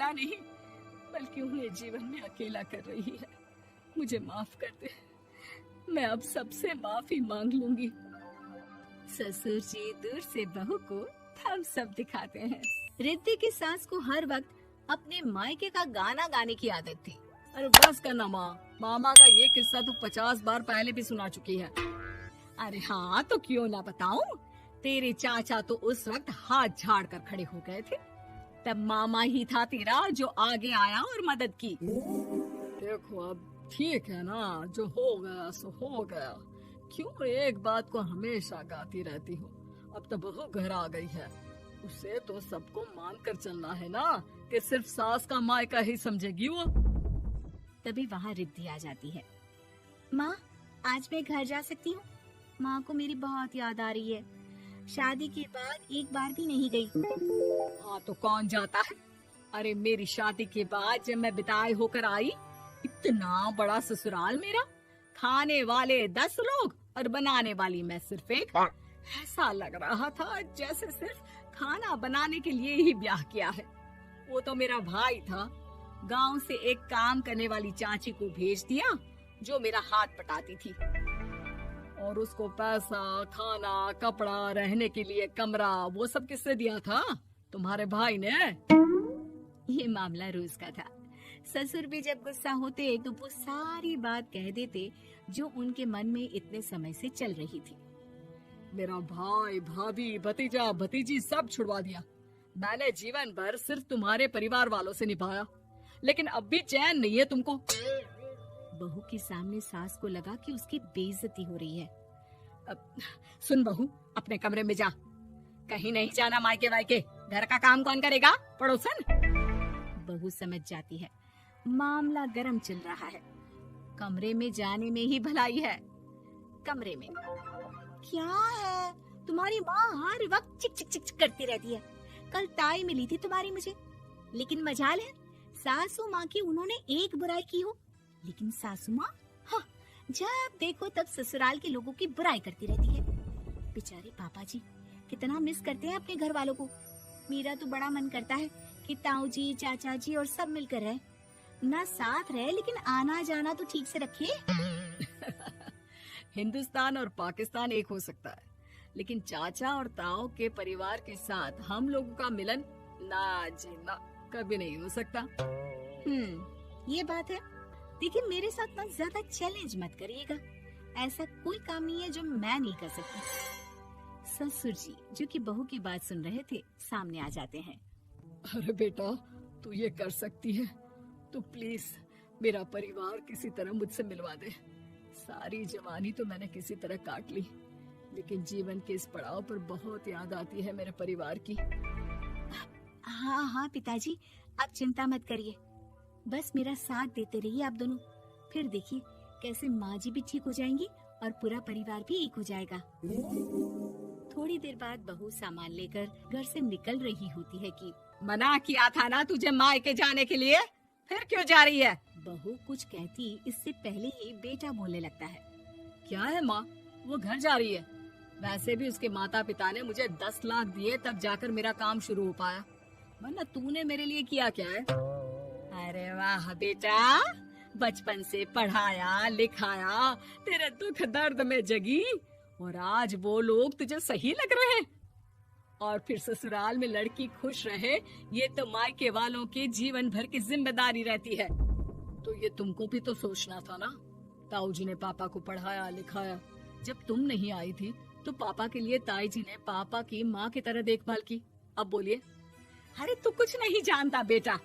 बुरा नहीं, बल्कि उन्हें जीवन में अकेला कर रही है। मुझे माफ कर दे, मैं अब सबसे माफी मांग लूंगी। ससुर जी दूर से बहू को थम्स अप दिखाते हैं। रिद्धि की सास को हर वक्त अपने मायके का गाना गाने की आदत थी। अरे बस करना माँ, मामा का ये किस्सा तो 50 बार पहले भी सुना चुकी है। अरे हाँ, तो क्यों ना बताऊं। तेरे चाचा तो उस वक्त हाथ झाड़ कर खड़े हो गए थे, तब मामा ही था तेरा जो आगे आया और मदद की। देखो अब ठीक है ना, जो हो गया सो हो गया। क्यों एक बात को हमेशा गाती रहती हो? अब तो बहू घर आ गई है, उसे तो सबको मान कर चलना है ना, कि सिर्फ सास का मायका ही समझेगी वो। तभी वहाँ रिद्धि आ जाती है। माँ, आज मैं घर जा सकती हूँ? माँ को मेरी बहुत याद आ रही है। शादी के बाद एक बार भी नहीं गई। हाँ तो कौन जाता है? अरे मेरी शादी के बाद जब मैं बिदाई होकर आई, इतना बड़ा ससुराल मेरा, खाने वाले 10 लोग और बनाने वाली मैं सिर्फ एक। ऐसा लग रहा था जैसे सिर्फ खाना बनाने के लिए ही ब्याह किया है। वो तो मेरा भाई था, गांव से एक काम करने वाली चाची को भेज दिया जो मेरा हाथ पटाती थी, और उसको पैसा, खाना, कपड़ा, रहने के लिए कमरा, वो सब किससे दिया था? तुम्हारे भाई ने। ये मामला रोज का था। ससुर भी जब गुस्सा होते तो वो सारी बात कह देते जो उनके मन में इतने समय से चल रही थी। मेरा भाई, भाभी, भतीजा, भतीजी सब छुड़वा दिया। मैंने जीवन भर सिर्फ तुम्हारे परिवार वालों से निभाया, लेकिन अब भी चैन नहीं है तुमको। बहू के सामने सास को लगा कि उसकी बेइज्जती हो रही है। अब सुन बहू, अपने कमरे में जा, कहीं नहीं जाना मायके वायके। घर का काम कौन करेगा? पड़ोसन। बहू समझ जाती है मामला गर्म चल रहा है। कमरे में जाने में ही भलाई है। कमरे में क्या है? तुम्हारी माँ हर वक्त चिक चिक चिक करती रहती है। कल ताई मिली थी तुम्हारी मुझे, लेकिन मजाल है सासू माँ की उन्होंने एक बुराई की हो, लेकिन सासू माँ हाँ, जब देखो तब ससुराल के लोगों की बुराई करती रहती है। बेचारे पापा जी कितना मिस करते हैं अपने घर वालों को। मेरा तो बड़ा मन करता है कि ताऊ जी, चाचा जी और सब मिलकर रहे, ना साथ रहे लेकिन आना जाना तो ठीक से रखे। हिंदुस्तान और पाकिस्तान एक हो सकता है, लेकिन चाचा और ताऊ के परिवार के साथ हम लोगों का मिलन ना जी ना, कभी नहीं हो सकता। ये बात है। देखिए मेरे साथ ना ज्यादा चैलेंज मत करिएगा, ऐसा कोई काम नहीं है जो मैं नहीं कर सकती। ससुर जी जो कि बहू की बात सुन रहे थे सामने आ जाते हैं। अरे बेटा, तू ये कर सकती है तो प्लीज मेरा परिवार किसी तरह मुझसे मिलवा दे। सारी जवानी तो मैंने किसी तरह काट ली, लेकिन जीवन के इस पड़ाव पर बहुत याद आती है मेरे परिवार की। हाँ हाँ पिताजी, आप चिंता मत करिए, बस मेरा साथ देते रहिए आप दोनों। फिर देखिए कैसे माँ जी भी ठीक हो जाएंगी और पूरा परिवार भी एक हो जाएगा। थोड़ी देर बाद बहू सामान लेकर घर से निकल रही होती है कि मना किया था ना तुझे मायके जाने के लिए, फिर क्यों जा रही है? बहू कुछ कहती इससे पहले ही बेटा बोलने लगता है। क्या है माँ, वो घर जा रही है। वैसे भी उसके माता पिता ने मुझे 10 लाख दिए तब जाकर मेरा काम शुरू हो पाया, वरना तूने मेरे लिए किया क्या है? अरे वाह बेटा, बचपन से पढ़ाया लिखाया, तेरे दुख दर्द में जगी, और आज वो लोग तुझे सही लग रहे हैं। और फिर ससुराल में लड़की खुश रहे, ये तो मायके वालों की जीवन भर की जिम्मेदारी रहती है। तो ये तुमको भी तो सोचना था ना। ताऊ जी ने पापा को पढ़ाया लिखाया, जब तुम नहीं आई थी तो पापा के लिए ताई जी ने पापा की माँ की तरह देखभाल की। अब बोलिए। अरे तू कुछ नहीं जानता बेटा,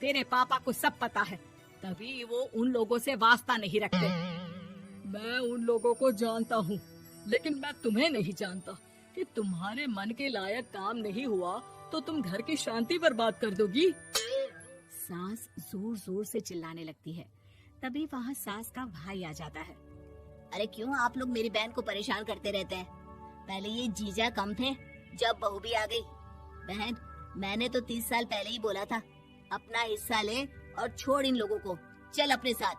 तेरे पापा को सब पता है, तभी वो उन लोगों से वास्ता नहीं रखते। मैं उन लोगों को जानता हूँ, लेकिन मैं तुम्हें नहीं जानता कि तुम्हारे मन के लायक काम नहीं हुआ तो तुम घर की शांति बर्बाद कर दोगी। सास जोर जोर से चिल्लाने लगती है। तभी वहाँ सास का भाई आ जाता है। अरे क्यों आप लोग मेरी बहन को परेशान करते रहते हैं? पहले ये जीजा कम थे, जब बहू भी आ गई। बहन, मैंने तो 30 साल पहले ही बोला था, अपना हिस्सा ले और छोड़ इन लोगों को, चल अपने साथ।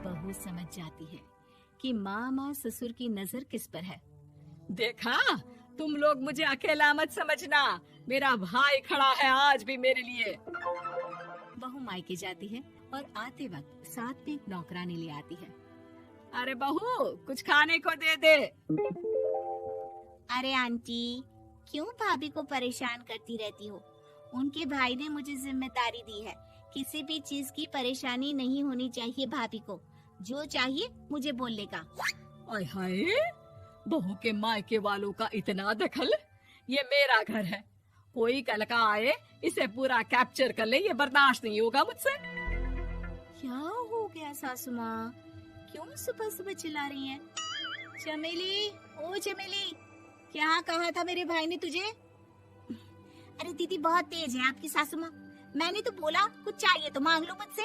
बहू समझ जाती है कि मामा ससुर की नजर किस पर है। देखा, तुम लोग मुझे अकेला मत समझना, मेरा भाई खड़ा है आज भी मेरे लिए। बहू मायके जाती है और आते वक्त साथ में एक नौकरानी ले आती है। अरे बहू, कुछ खाने को दे दे। अरे आंटी, क्यों भाभी को परेशान करती रहती हो? उनके भाई ने मुझे जिम्मेदारी दी है, किसी भी चीज की परेशानी नहीं होनी चाहिए भाभी को। जो चाहिए मुझे बोलने का। आय हाय, बहू के मायके वालों का इतना दखल। ये मेरा घर है, कोई कल का आए इसे पूरा कैप्चर कर ले, ये बर्दाश्त नहीं होगा मुझसे। क्या हो गया सासू माँ, क्यों सुबह सुबह चिल्ला रही हैं? चमेली, ओ चमेली, क्या कहा था मेरे भाई ने तुझे? अरे दीदी बहुत तेज है आपकी सासू माँ। मैंने तो बोला कुछ चाहिए तो मांग लो मुझसे।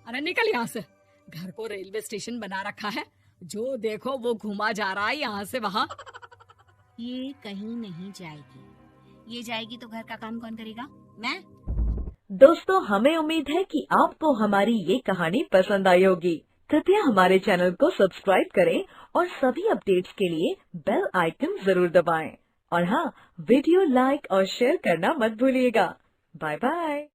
अरे निकल यहाँ से, घर को रेलवे स्टेशन बना रखा है, जो देखो वो घुमा जा रहा है यहाँ से वहाँ। ये कहीं नहीं जाएगी, ये जाएगी तो घर का काम कौन करेगा? मैं? दोस्तों, हमें उम्मीद है कि आपको हमारी ये कहानी पसंद आई होगी। कृपया हमारे चैनल को सब्सक्राइब करें और सभी अपडेट्स के लिए बेल आइकन जरूर दबाएं। और हाँ, वीडियो लाइक और शेयर करना मत भूलिएगा। Bye bye.